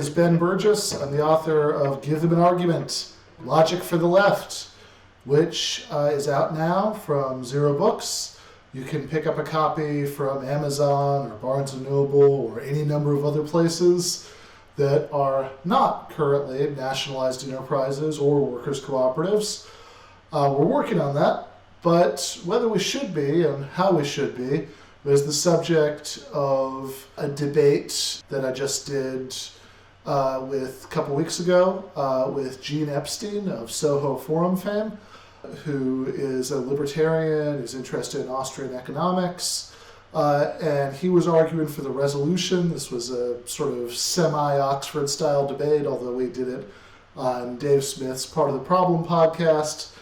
is Ben Burgis. I'm the author of Give Them an Argument, Logic for the Left, which is out now from Zero Books. You can pick up a copy from Amazon or Barnes & Noble or any number of other places that are not currently nationalized enterprises or workers' cooperatives. We're working on that, but whether we should be and how we should be was the subject of a debate that I just did with a couple weeks ago with Gene Epstein of Soho Forum fame, who is a libertarian, who's interested in Austrian economics, and he was arguing for the resolution. This was a sort of semi-Oxford style debate, although we did it on Dave Smith's Part of the Problem podcast.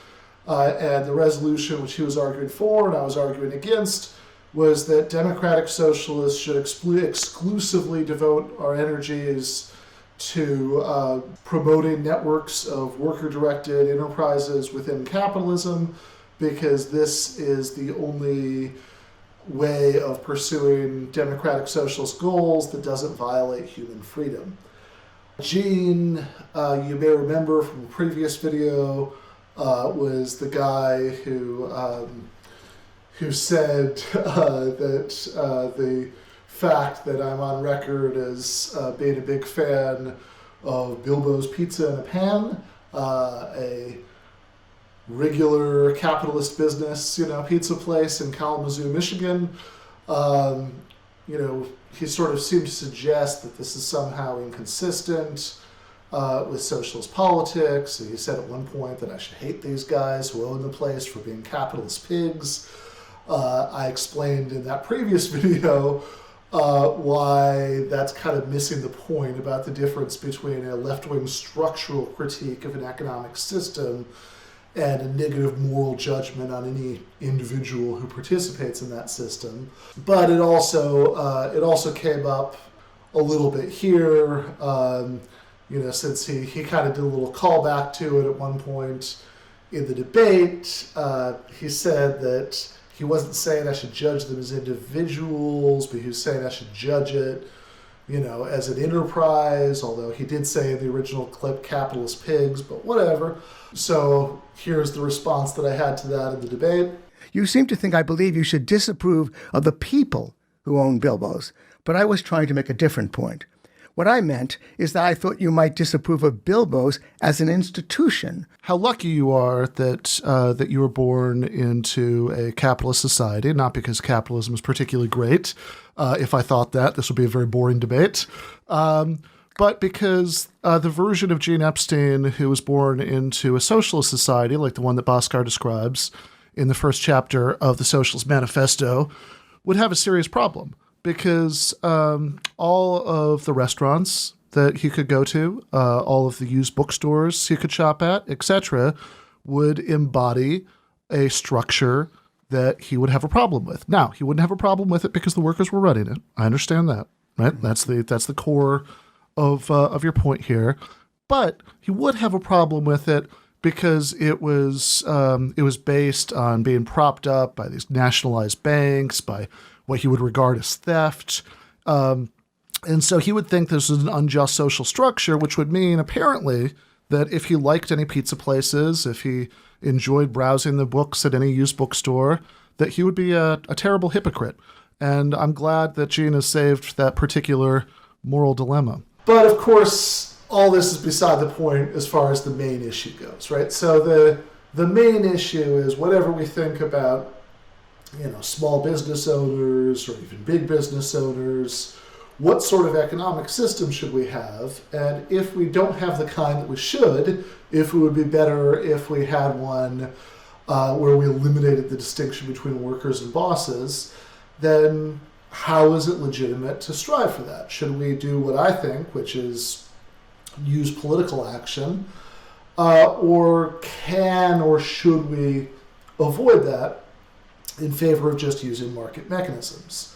And the resolution which he was arguing for and I was arguing against was that democratic socialists should exclusively devote our energies to promoting networks of worker-directed enterprises within capitalism, because this is the only way of pursuing democratic socialist goals that doesn't violate human freedom. Gene, you may remember from a previous video, was the guy who said that the fact that I'm on record as being a big fan of Bilbo's Pizza in a Pan, a regular capitalist business, pizza place in Kalamazoo, Michigan, he sort of seemed to suggest that this is somehow inconsistent with socialist politics. He said at one point that I should hate these guys who own the place for being capitalist pigs. I explained in that previous video why that's kind of missing the point about the difference between a left-wing structural critique of an economic system and a negative moral judgment on any individual who participates in that system. But it also came up a little bit here, since he kind of did a little callback to it at one point in the debate. He said that he wasn't saying I should judge them as individuals, but he was saying I should judge it, as an enterprise, although he did say in the original clip, capitalist pigs, but whatever. So here's the response that I had to that in the debate. You seem to think I believe you should disapprove of the people who own Bilbo's, but I was trying to make a different point. What I meant is that I thought you might disapprove of Bilbo's as an institution. How lucky you are that you were born into a capitalist society, not because capitalism is particularly great. If I thought that, this would be a very boring debate. But because the version of Gene Epstein who was born into a socialist society, like the one that Bhaskar describes in the first chapter of the Socialist Manifesto, would have a serious problem. Because all of the restaurants that he could go to, all of the used bookstores he could shop at, etc., would embody a structure that he would have a problem with. Now, he wouldn't have a problem with it because the workers were running it. I understand that, right? That's the core of your point here. But he would have a problem with it because it was based on being propped up by these nationalized banks, by what he would regard as theft. And so he would think this is an unjust social structure, which would mean apparently that if he liked any pizza places, if he enjoyed browsing the books at any used bookstore, that he would be a terrible hypocrite. And I'm glad that Gene has saved that particular moral dilemma. But of course, all this is beside the point as far as the main issue goes, right? So the main issue is whatever we think about small business owners or even big business owners, what sort of economic system should we have? And if we don't have the kind that we should, if it would be better if we had one where we eliminated the distinction between workers and bosses, then how is it legitimate to strive for that? Should we do what I think, which is use political action, or can or should we avoid that in favor of just using market mechanisms?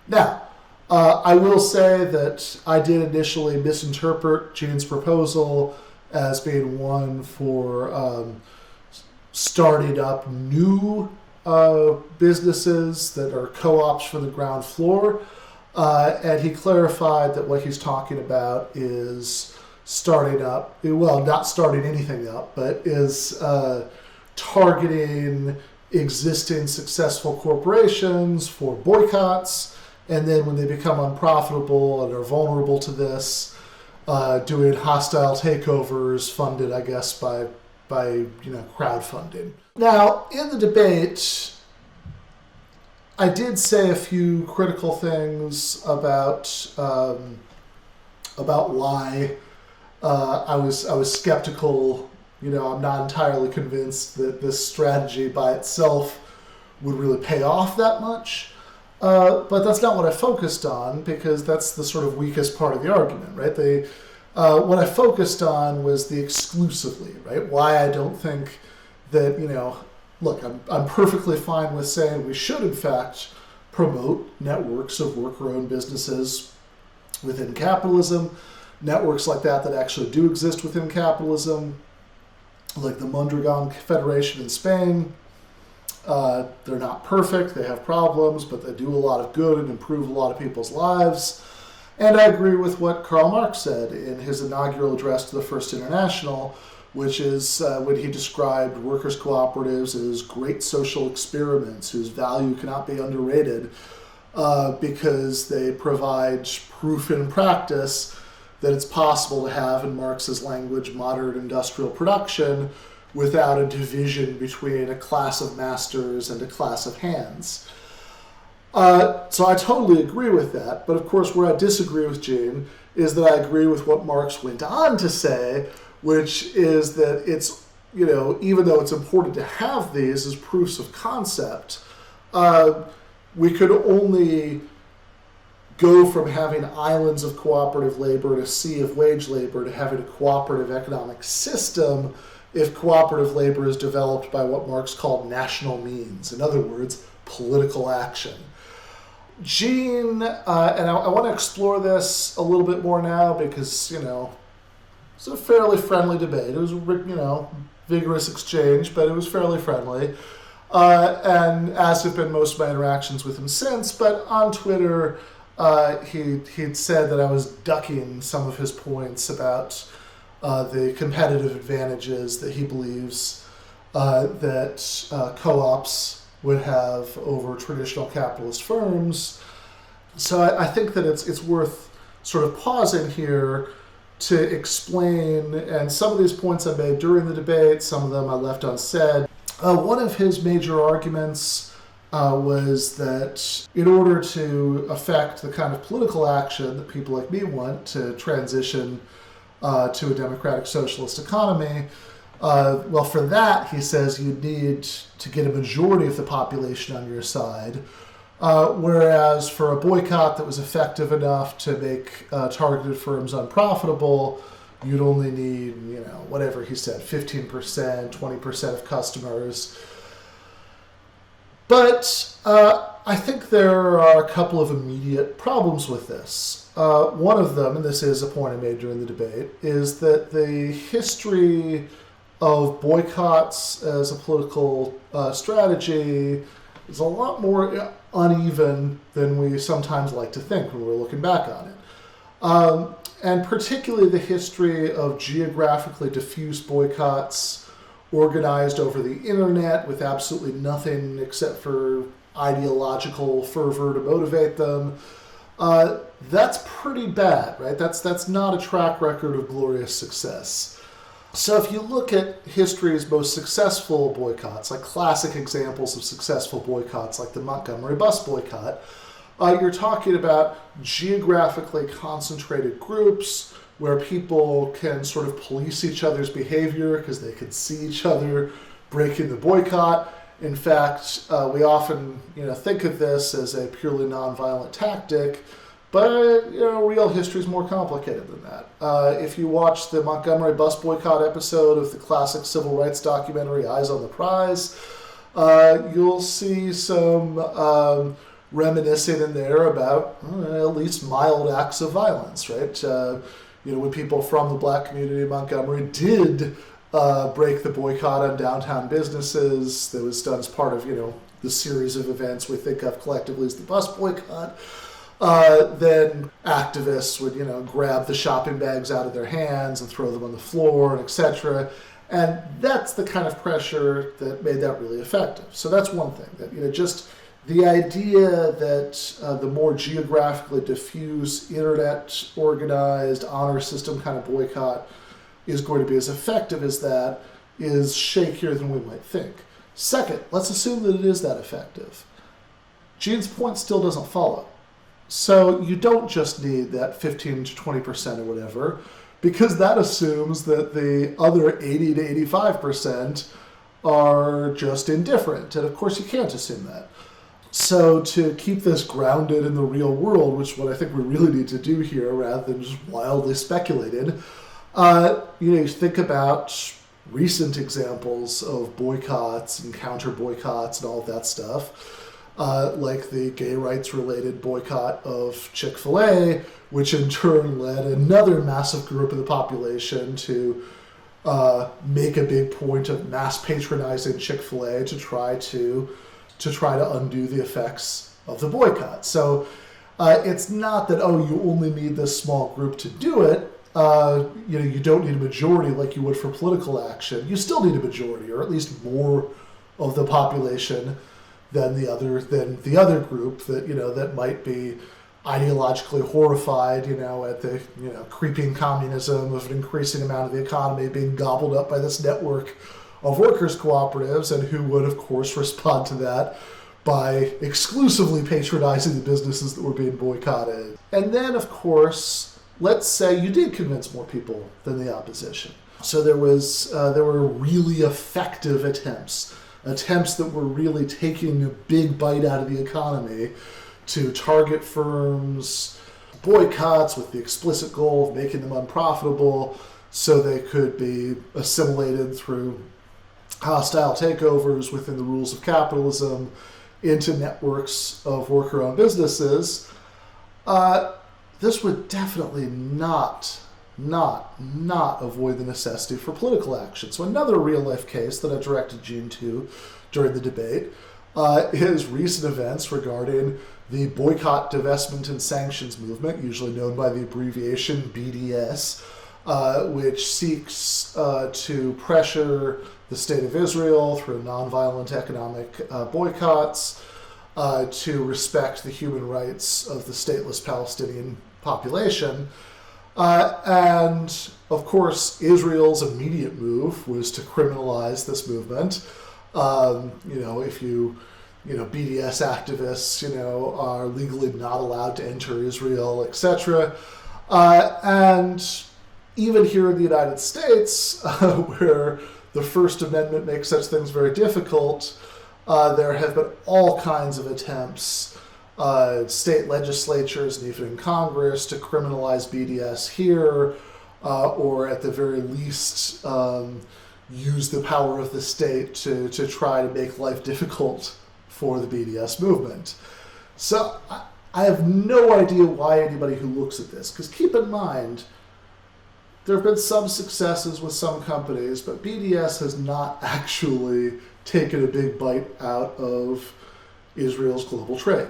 Now, I will say that I did initially misinterpret Gene's proposal as being one for starting up new businesses that are co-ops for the ground floor. And he clarified that what he's talking about is starting up, well, not starting anything up, but is targeting existing successful corporations for boycotts, and then when they become unprofitable and are vulnerable to this, doing hostile takeovers funded, I guess, by crowdfunding. Now, in the debate, I did say a few critical things about why I was skeptical. I'm not entirely convinced that this strategy by itself would really pay off that much. But that's not what I focused on, because that's the sort of weakest part of the argument, right? What I focused on was the exclusively, right? Why I don't think that, look, I'm perfectly fine with saying we should, in fact, promote networks of worker-owned businesses within capitalism, networks like that actually do exist within capitalism, like the Mondragon Federation in Spain. They're not perfect, they have problems, but they do a lot of good and improve a lot of people's lives. And I agree with what Karl Marx said in his inaugural address to the First International, which is when he described workers' cooperatives as great social experiments whose value cannot be underrated because they provide proof in practice that it's possible to have, in Marx's language, modern industrial production without a division between a class of masters and a class of hands. So I totally agree with that, but of course where I disagree with Gene is that I agree with what Marx went on to say, which is that it's, even though it's important to have these as proofs of concept, we could only go from having islands of cooperative labor and a sea of wage labor to having a cooperative economic system if cooperative labor is developed by what Marx called national means. In other words, political action. Gene, and I want to explore this a little bit more now because, it's a fairly friendly debate. It was, vigorous exchange, but it was fairly friendly. And as have been most of my interactions with him since, but on Twitter, he'd said that I was ducking some of his points about the competitive advantages that he believes that co-ops would have over traditional capitalist firms. So I think that it's worth sort of pausing here to explain, and some of these points I made during the debate, some of them I left unsaid. One of his major arguments was that in order to affect the kind of political action that people like me want to transition to a democratic socialist economy, well, for that, he says, you need to get a majority of the population on your side, whereas for a boycott that was effective enough to make targeted firms unprofitable, you'd only need, whatever he said, 15%, 20% of customers. But I think there are a couple of immediate problems with this. One of them, and this is a point I made during the debate, is that the history of boycotts as a political strategy is a lot more uneven than we sometimes like to think when we're looking back on it. And particularly the history of geographically diffuse boycotts organized over the internet with absolutely nothing except for ideological fervor to motivate them. That's pretty bad, right? That's not a track record of glorious success. So if you look at history's most successful boycotts, like classic examples of successful boycotts, like the Montgomery bus boycott, you're talking about geographically concentrated groups where people can sort of police each other's behavior because they can see each other breaking the boycott. In fact, we often think of this as a purely nonviolent tactic, but real history is more complicated than that. If you watch the Montgomery bus boycott episode of the classic civil rights documentary Eyes on the Prize, you'll see some reminiscing in there about at least mild acts of violence, right? When people from the black community in Montgomery did break the boycott on downtown businesses, that was done as part of the series of events we think of collectively as the bus boycott. then activists would, grab the shopping bags out of their hands and throw them on the floor, and etc. And that's the kind of pressure that made that really effective. So that's one thing, that, just the idea that the more geographically diffuse, internet organized, honor system kind of boycott is going to be as effective as that is shakier than we might think. Second, let's assume that it is that effective. Gene's point still doesn't follow. So you don't just need that 15 to 20% or whatever, because that assumes that the other 80 to 85% are just indifferent. And of course you can't assume that. So to keep this grounded in the real world, which is what I think we really need to do here rather than just wildly speculated, you think about recent examples of boycotts and counter boycotts and all of that stuff. Like the gay rights-related boycott of Chickfila, which in turn led another massive group of the population to make a big point of mass patronizing Chickfila to try to undo the effects of the boycott. So it's not that, you only need this small group to do it. You don't need a majority like you would for political action. You still need a majority, or at least more of the population than the other group that might be ideologically horrified, at the creeping communism of an increasing amount of the economy being gobbled up by this network of workers' cooperatives, and who would of course respond to that by exclusively patronizing the businesses that were being boycotted. And then of course, let's say you did convince more people than the opposition. So there were really effective attempts that were really taking a big bite out of the economy to target firms, boycotts with the explicit goal of making them unprofitable so they could be assimilated through hostile takeovers within the rules of capitalism into networks of worker-owned businesses. This would definitely not avoid the necessity for political action. So another real-life case that I directed Gene to during the debate is recent events regarding the boycott, divestment, and sanctions movement, usually known by the abbreviation BDS, which seeks to pressure the State of Israel through nonviolent economic boycotts to respect the human rights of the stateless Palestinian population. And of course, Israel's immediate move was to criminalize this movement. If BDS activists, are legally not allowed to enter Israel, etc. And even here in the United States, where the First Amendment makes such things very difficult, there have been all kinds of attempts, state legislatures and even in Congress, to criminalize BDS here, or at the very least use the power of the state to try to make life difficult for the BDS movement. So I have no idea why anybody who looks at this, because keep in mind, there have been some successes with some companies, but BDS has not actually taken a big bite out of Israel's global trade.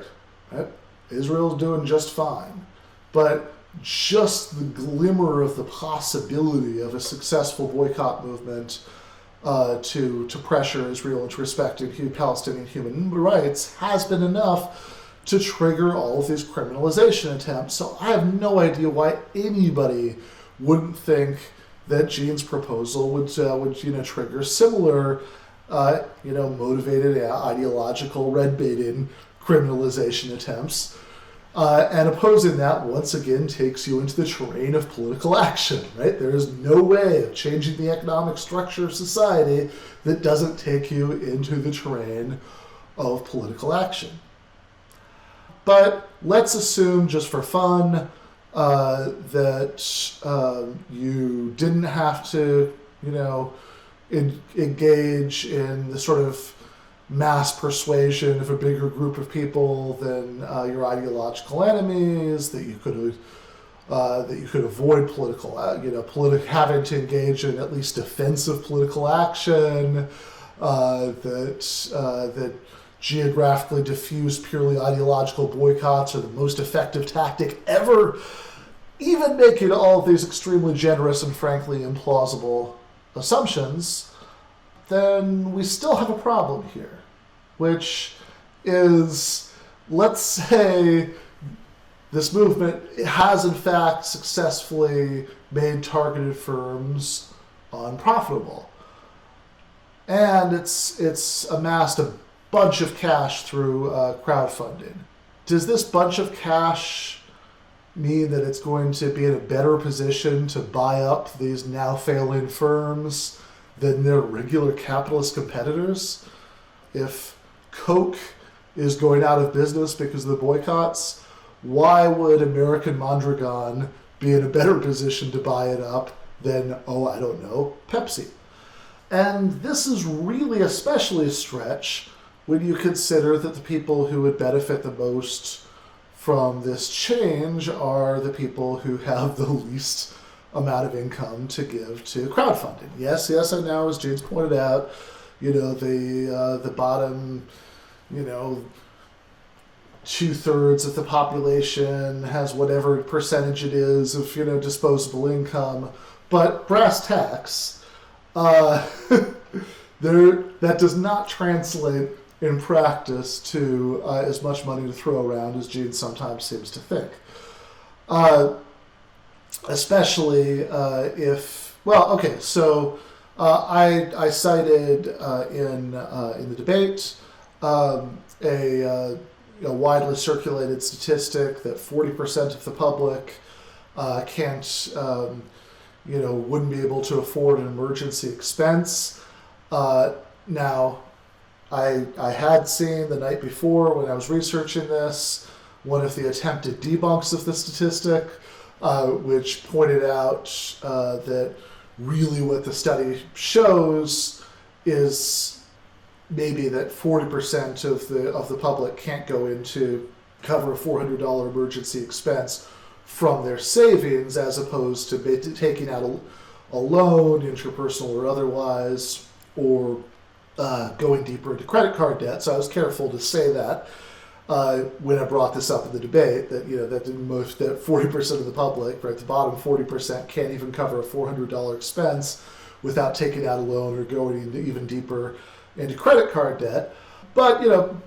Right? Israel's doing just fine. But just the glimmer of the possibility of a successful boycott movement to pressure Israel into respecting Palestinian human rights has been enough to trigger all of these criminalization attempts. So I have no idea why anybody wouldn't think that Gene's proposal would trigger similar, motivated ideological red baiting criminalization attempts. And opposing that, once again, takes you into the terrain of political action, right? There is no way of changing the economic structure of society that doesn't take you into the terrain of political action. But let's assume, just for fun, that you didn't have to, engage in the sort of mass persuasion of a bigger group of people than your ideological enemies, that you could avoid political, having to engage in at least defensive political action, that geographically diffuse, purely ideological boycotts are the most effective tactic ever, even making all of these extremely generous and frankly implausible assumptions, then we still have a problem here, which is, let's say this movement has in fact successfully made targeted firms unprofitable. And it's amassed a bunch of cash through crowdfunding. Does this bunch of cash mean that it's going to be in a better position to buy up these now failing firms than their regular capitalist competitors? If Coke is going out of business because of the boycotts, why would American Mondragon be in a better position to buy it up than, Pepsi? And this is really especially a stretch when you consider that the people who would benefit the most from this change are the people who have the least amount of income to give to crowdfunding. Yes, I know, as James pointed out, the bottom, 2/3 of the population has whatever percentage it is of, disposable income. But brass tacks, that does not translate in practice to as much money to throw around as Gene sometimes seems to think. Especially if, I cited in the debate a widely circulated statistic that 40% of the public wouldn't be able to afford an emergency expense. Now, I had seen the night before when I was researching this one of the attempted debunks of the statistic, which pointed out that really what the study shows is maybe that 40% of the public can't go into cover a $400 emergency expense from their savings, as opposed to taking out a loan, interpersonal or otherwise, or going deeper into credit card debt. So I was careful to say that when I brought this up in the debate, that that 40% of the public, right, the bottom 40%, can't even cover a $400 expense without taking out a loan or going even deeper into credit card debt. But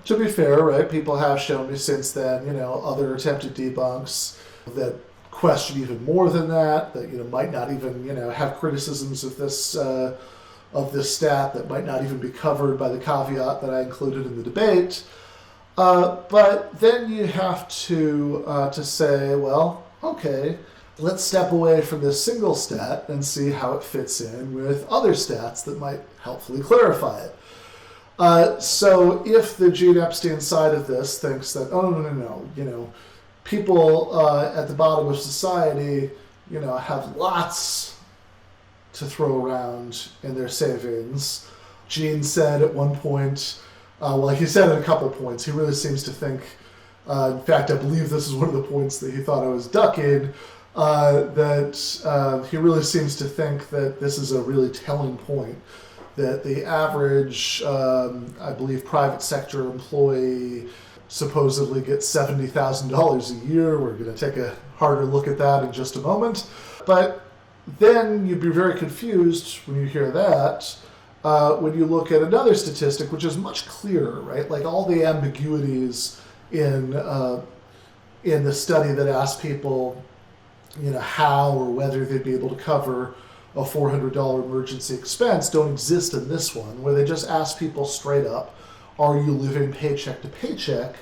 to be fair, right, people have shown me since then, other attempted debunks that question even more than that might not even have criticisms of this stat that might not even be covered by the caveat that I included in the debate. But then you have to say, well, okay, let's step away from this single stat and see how it fits in with other stats that might helpfully clarify it. So if the Gene Epstein side of this thinks that, no, people at the bottom of society, have lots to throw around in their savings. Gene said at one point, he said at a couple points, he really seems to think, in fact, I believe this is one of the points that he thought I was ducking, that he really seems to think that this is a really telling point, that the average, I believe, private sector employee supposedly gets $70,000 a year. We're going to take a harder look at that in just a moment. But then you'd be very confused when you hear that, when you look at another statistic, which is much clearer, right? Like all the ambiguities in the study that asked people, how or whether they'd be able to cover a $400 emergency expense don't exist in this one, where they just ask people straight up, are you living paycheck to paycheck?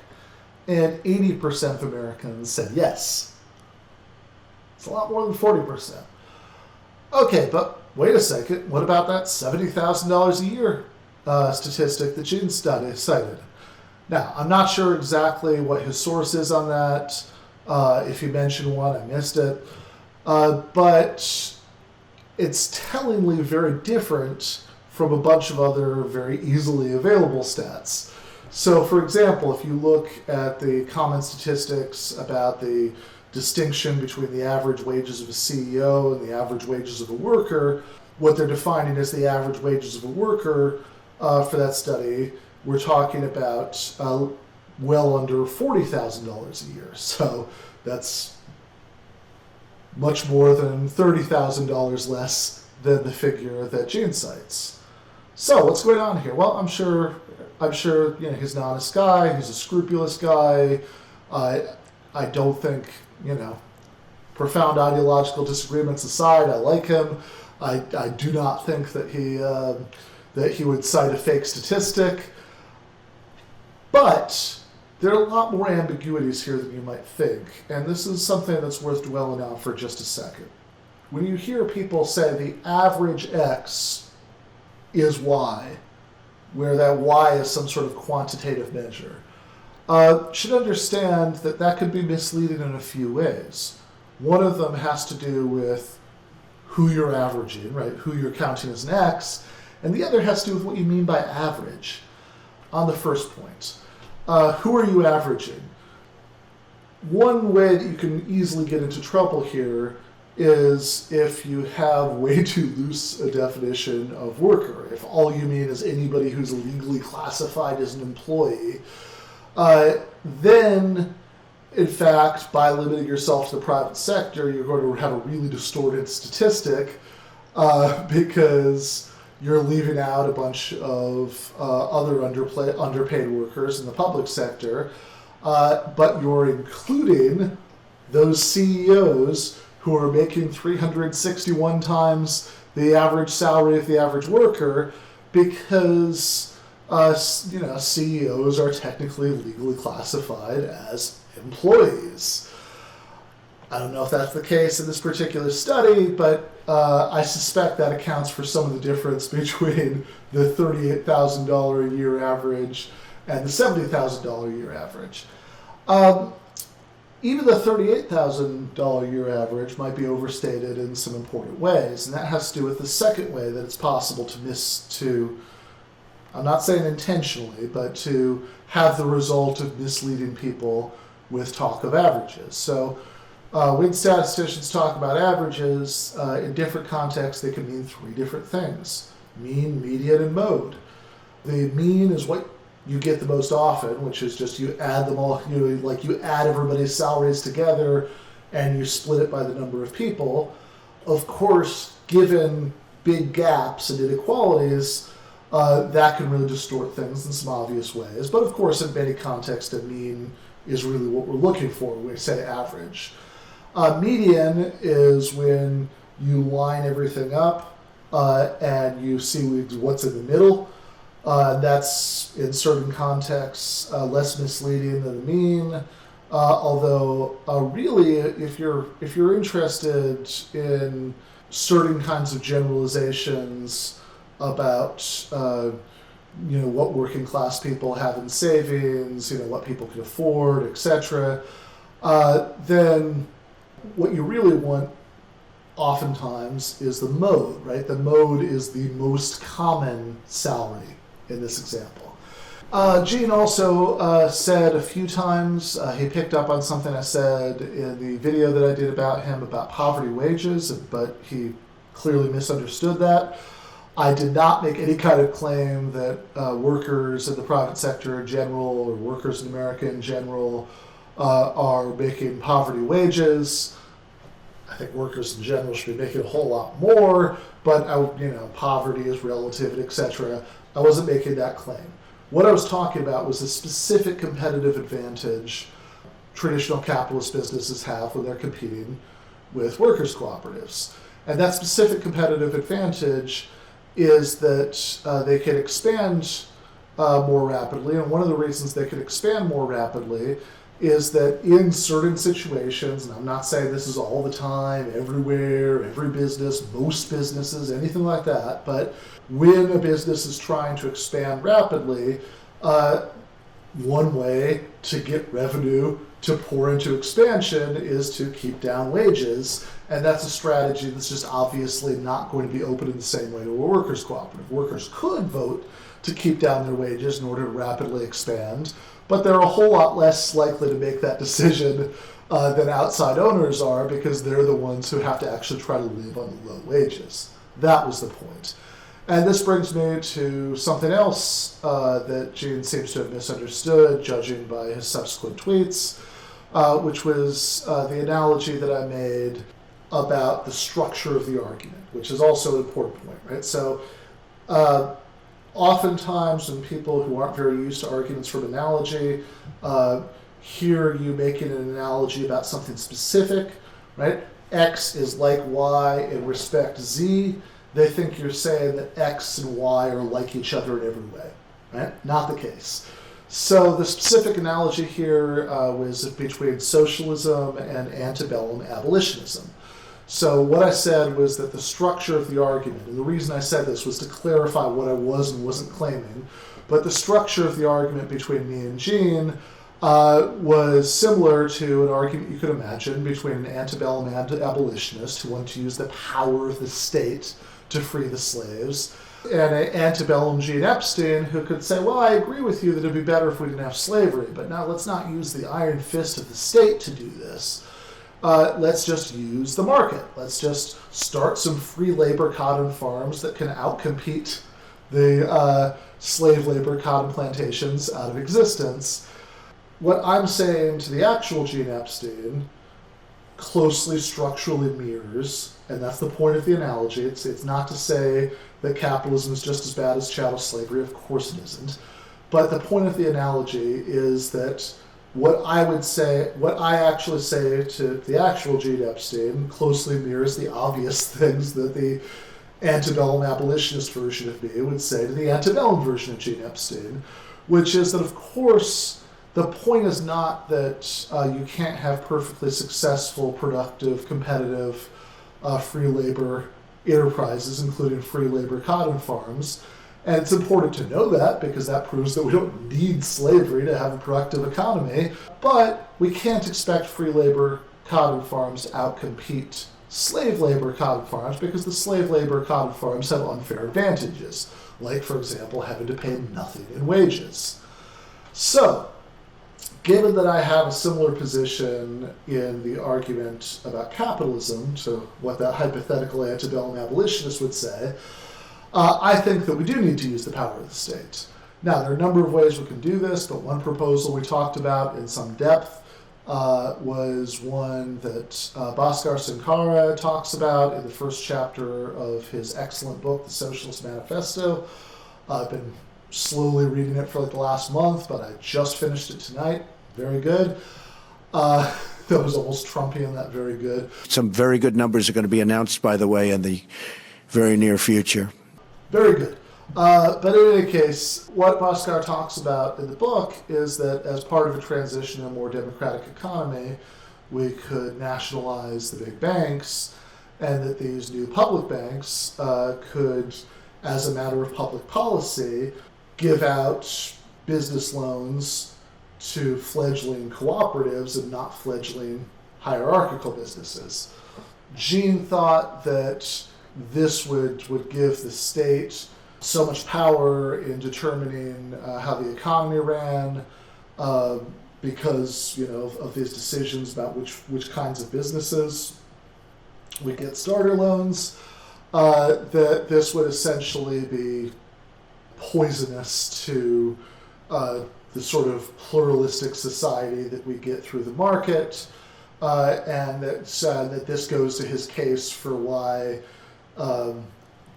And 80% of Americans said yes. It's a lot more than 40%. Okay, but wait a second. What about that $70,000 a year statistic that Gene cited? Now, I'm not sure exactly what his source is on that. If he mentioned one, I missed it. But it's tellingly very different from a bunch of other very easily available stats. So, for example, if you look at the common statistics about the distinction between the average wages of a CEO and the average wages of a worker, what they're defining as the average wages of a worker for that study we're talking about well under $40,000 a year. So that's much more than $30,000 less than the figure that Gene cites. So what's going on here? Well, I'm sure he's an honest guy. He's a scrupulous guy. I don't think, profound ideological disagreements aside, I like him. I do not think that he would cite a fake statistic. But there are a lot more ambiguities here than you might think, and this is something that's worth dwelling on for just a second. When you hear people say the average X is Y, where that Y is some sort of quantitative measure, should understand that could be misleading in a few ways. One of them has to do with who you're averaging, right? Who you're counting as an X, and the other has to do with what you mean by average. On the first point, who are you averaging? One way that you can easily get into trouble here is if you have way too loose a definition of worker. If all you mean is anybody who's legally classified as an employee, then, in fact, by limiting yourself to the private sector, you're going to have a really distorted statistic because you're leaving out a bunch of other underpaid workers in the public sector, but you're including those CEOs who are making 361 times the average salary of the average worker because CEOs are technically legally classified as employees. I don't know if that's the case in this particular study, but I suspect that accounts for some of the difference between the $38,000 a year average and the $70,000 a year average. Even the $38,000 a year average might be overstated in some important ways, and that has to do with the second way that it's possible I'm not saying intentionally, but to have the result of misleading people with talk of averages. So when statisticians talk about averages, in different contexts, they can mean three different things: mean, median, and mode. The mean is what you get the most often, which is just you add them all, you add everybody's salaries together and you split it by the number of people. Of course, given big gaps and inequalities, that can really distort things in some obvious ways. But of course, in many contexts, a mean is really what we're looking for when we say average. Median is when you line everything up and you see what's in the middle. That's, in certain contexts, less misleading than the mean. Although, really, if you're interested in certain kinds of generalizations about what working class people have in savings, what people can afford, etc., then what you really want oftentimes is the mode, right? The mode is the most common salary in this example. Gene also said a few times, he picked up on something I said in the video that I did about him about poverty wages, but he clearly misunderstood that. I did not make any kind of claim that workers in the private sector in general, or workers in America in general, are making poverty wages. I think workers in general should be making a whole lot more, but poverty is relative, etc. I wasn't making that claim. What I was talking about was the specific competitive advantage traditional capitalist businesses have when they're competing with workers' cooperatives. And that specific competitive advantage is that they can expand more rapidly, and one of the reasons they can expand more rapidly is that in certain situations, and I'm not saying this is all the time, everywhere, every business, most businesses, anything like that, but when a business is trying to expand rapidly, one way to get revenue to pour into expansion is to keep down wages, and that's a strategy that's just obviously not going to be open in the same way to a workers' cooperative. Workers could vote to keep down their wages in order to rapidly expand, but they're a whole lot less likely to make that decision than outside owners are, because they're the ones who have to actually try to live on the low wages. That was the point. And this brings me to something else that Gene seems to have misunderstood, judging by his subsequent tweets, which was the analogy that I made about the structure of the argument, which is also an important point, right? So oftentimes when people who aren't very used to arguments from analogy hear you making an analogy about something specific, right? X is like Y in respect Z, they think you're saying that X and Y are like each other in every way, right? Not the case. So the specific analogy here was between socialism and antebellum abolitionism. So what I said was that the structure of the argument, and the reason I said this was to clarify what I was and wasn't claiming, but the structure of the argument between me and Gene was similar to an argument you could imagine between an antebellum abolitionist who wanted to use the power of the state to free the slaves, and an antebellum Gene Epstein who could say, well, I agree with you that it'd be better if we didn't have slavery, but now let's not use the iron fist of the state to do this. Let's just use the market. Let's just start some free labor cotton farms that can outcompete the slave labor cotton plantations out of existence. What I'm saying to the actual Gene Epstein closely structurally mirrors, and that's the point of the analogy. It's not to say that capitalism is just as bad as chattel slavery. Of course it isn't. But the point of the analogy is that what I actually say to the actual Gene Epstein closely mirrors the obvious things that the antebellum abolitionist version of me would say to the antebellum version of Gene Epstein, which is that, of course, the point is not that you can't have perfectly successful, productive, competitive free labor enterprises, including free labor cotton farms. And it's important to know that because that proves that we don't need slavery to have a productive economy. But we can't expect free labor cotton farms to outcompete slave labor cotton farms because the slave labor cotton farms have unfair advantages, like, for example, having to pay nothing in wages. So, given that I have a similar position in the argument about capitalism to what that hypothetical antebellum abolitionist would say, I think that we do need to use the power of the state. Now, there are a number of ways we can do this, but one proposal we talked about in some depth was one that Bhaskar Sankara talks about in the first chapter of his excellent book, The Socialist Manifesto. I've been slowly reading it for like the last month, but I just finished it tonight. Very good. That was almost Trumpian, that very good. Some very good numbers are going to be announced, by the way, in the very near future. Very good. But in any case, what Bhaskar talks about in the book is that as part of a transition to a more democratic economy, we could nationalize the big banks, and that these new public banks could, as a matter of public policy, give out business loans to fledgling cooperatives and not fledgling hierarchical businesses. Gene thought that this would give the state so much power in determining how the economy ran because of these decisions about which kinds of businesses would get starter loans, that this would essentially be poisonous to the sort of pluralistic society that we get through the market, and that this goes to his case for why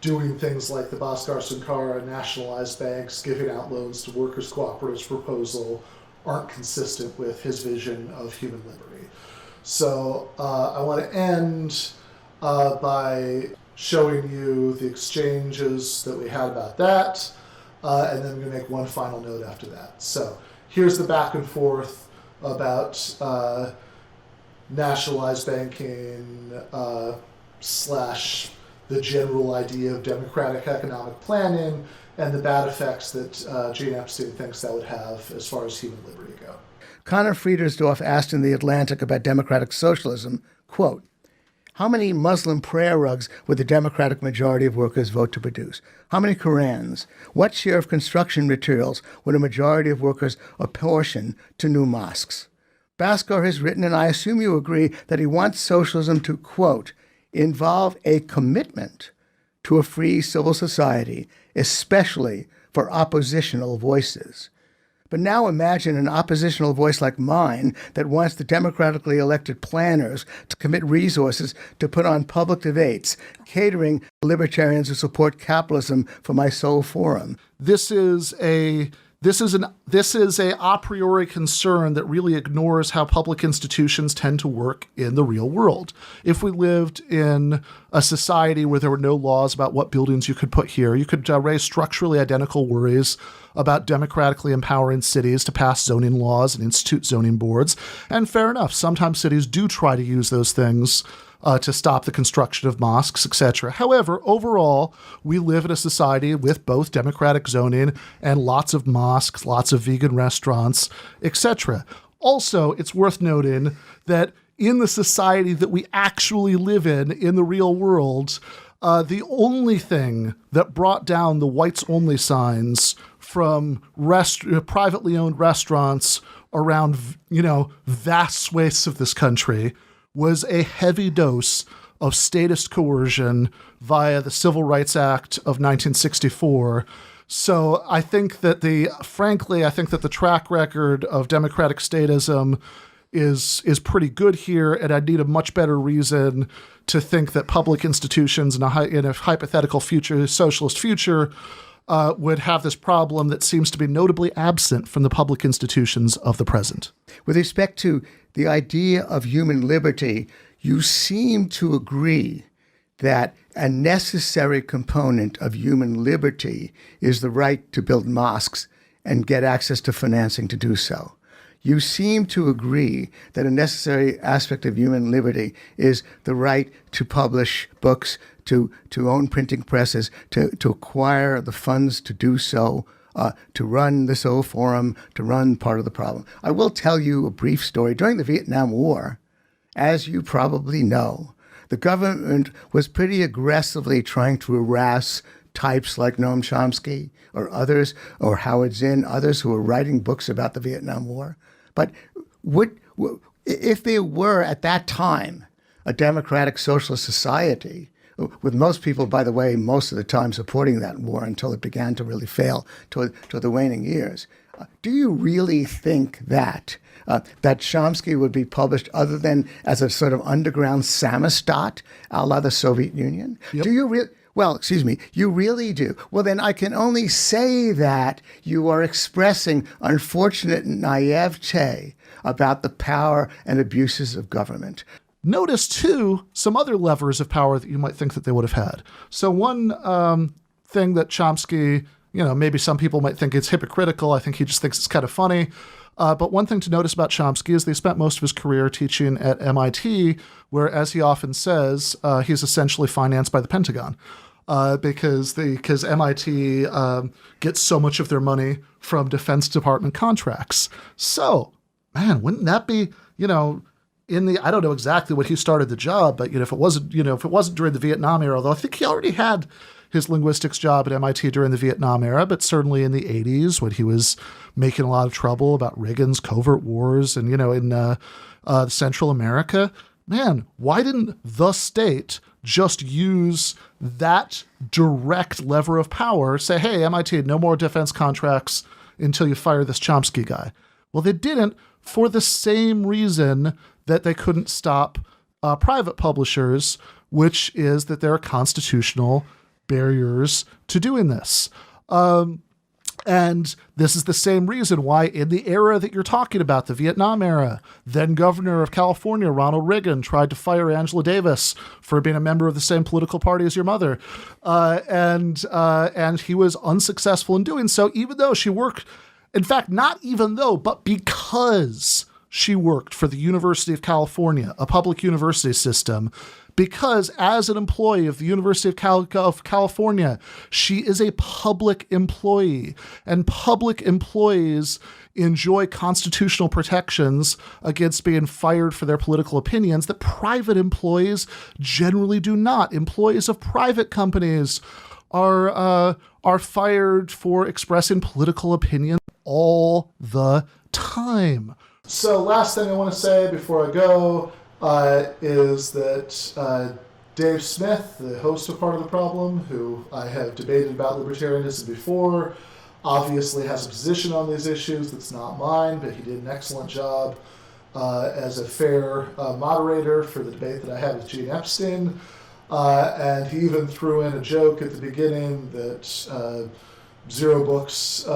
doing things like the Bhaskar Sankara nationalized banks, giving out loans to workers' cooperatives proposal aren't consistent with his vision of human liberty. So I want to end by showing you the exchanges that we had about that, and then I'm going to make one final note after that. So here's the back and forth about nationalized banking slash the general idea of democratic economic planning and the bad effects that Gene Epstein thinks that would have as far as human liberty go. Connor Friedersdorf asked in The Atlantic about democratic socialism, quote, how many Muslim prayer rugs would the Democratic majority of workers vote to produce? How many Qurans? What share of construction materials would a majority of workers apportion to new mosques? Bhaskar has written, and I assume you agree, that he wants socialism to, quote, involve a commitment to a free civil society, especially for oppositional voices. But now imagine an oppositional voice like mine that wants the democratically elected planners to commit resources to put on public debates, catering libertarians who support capitalism for my sole forum. This is a a priori concern that really ignores how public institutions tend to work in the real world. If we lived in a society where there were no laws about what buildings you could put here, you could raise structurally identical worries about democratically empowering cities to pass zoning laws and institute zoning boards. And fair enough, sometimes cities do try to use those things to stop the construction of mosques, etc. However, overall, we live in a society with both democratic zoning and lots of mosques, lots of vegan restaurants, etc. Also, it's worth noting that in the society that we actually live in the real world, the only thing that brought down the whites-only signs from privately owned restaurants around, vast swathes of this country was a heavy dose of statist coercion via the Civil Rights Act of 1964. So I think that the track record of democratic statism is pretty good here, and I'd need a much better reason to think that public institutions in a hypothetical future, socialist future, would have this problem that seems to be notably absent from the public institutions of the present. With respect to the idea of human liberty, you seem to agree that a necessary component of human liberty is the right to build mosques and get access to financing to do so. You seem to agree that a necessary aspect of human liberty is the right to publish books, to own printing presses, to acquire the funds to do so, to run the Soul Forum, to run part of the problem. I will tell you a brief story. During the Vietnam War, as you probably know, the government was pretty aggressively trying to harass types like Noam Chomsky or others, or Howard Zinn, others who were writing books about the Vietnam War. But if there were at that time a democratic socialist society, with most people, by the way, most of the time supporting that war until it began to really fail toward the waning years, do you really think that Chomsky would be published other than as a sort of underground samostat a la the Soviet Union? Yep. Do you really? Well, excuse me, you really do. Well, then I can only say that you are expressing unfortunate naivete about the power and abuses of government. Notice, too, some other levers of power that you might think that they would have had. So one thing that Chomsky, maybe some people might think it's hypocritical. I think he just thinks it's kind of funny. But one thing to notice about Chomsky is that he spent most of his career teaching at MIT, where, as he often says, he's essentially financed by the Pentagon. Because MIT gets so much of their money from Defense Department contracts. So, man, wouldn't that be, I don't know exactly when he started the job, but if it wasn't during the Vietnam era, although I think he already had his linguistics job at MIT during the Vietnam era, but certainly in the 80s when he was making a lot of trouble about Reagan's covert wars and, in Central America. Man, why didn't the state just use that direct lever of power, say, hey, MIT, no more defense contracts until you fire this Chomsky guy? Well, they didn't, for the same reason that they couldn't stop private publishers, which is that there are constitutional barriers to doing this. And this is the same reason why in the era that you're talking about, the Vietnam era, then Governor of California, Ronald Reagan, tried to fire Angela Davis for being a member of the same political party as your mother. And he was unsuccessful in doing so, even though she worked, in fact, not even though, but because she worked for the University of California, a public university system, because as an employee of the University of California, she is a public employee, and public employees enjoy constitutional protections against being fired for their political opinions that private employees generally do not. Employees of private companies are fired for expressing political opinion all the time. So last thing I want to say before I go is that Dave Smith, the host of Part of the Problem, who I have debated about libertarianism before, obviously has a position on these issues that's not mine, but he did an excellent job as a fair moderator for the debate that I had with Gene Epstein. And he even threw in a joke at the beginning that Zero Books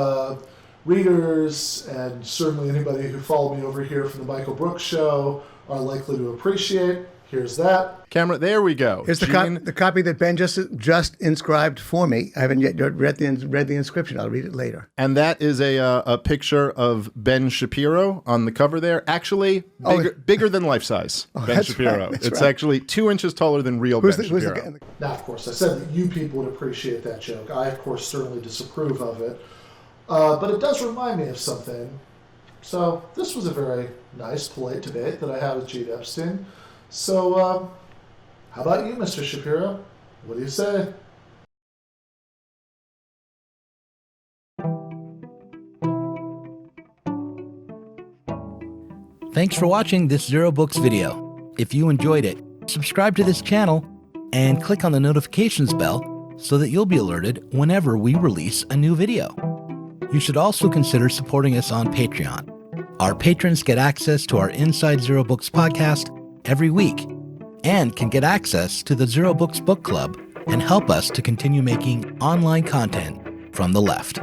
readers, and certainly anybody who followed me over here from the Michael Brooks Show, are likely to appreciate. Here's that. Camera, there we go. Here's the copy that Ben just inscribed for me. I haven't yet read the inscription. I'll read it later. And that is a picture of Ben Shapiro on the cover there. Actually, bigger than life size. Ben Shapiro. Right, it's right. actually 2 inches taller than real Ben Shapiro. Now, of course, I said that you people would appreciate that joke. I, of course, certainly disapprove of it. But it does remind me of something. So this was a very nice, polite debate that I had with Gene Epstein. So how about you, Mr. Shapiro? What do you say? Thanks for watching this Zero Books video. If you enjoyed it, subscribe to this channel and click on the notifications bell so that you'll be alerted whenever we release a new video. You should also consider supporting us on Patreon. Our patrons get access to our Inside Zero Books podcast every week and can get access to the Zero Books Book Club and help us to continue making online content from the left.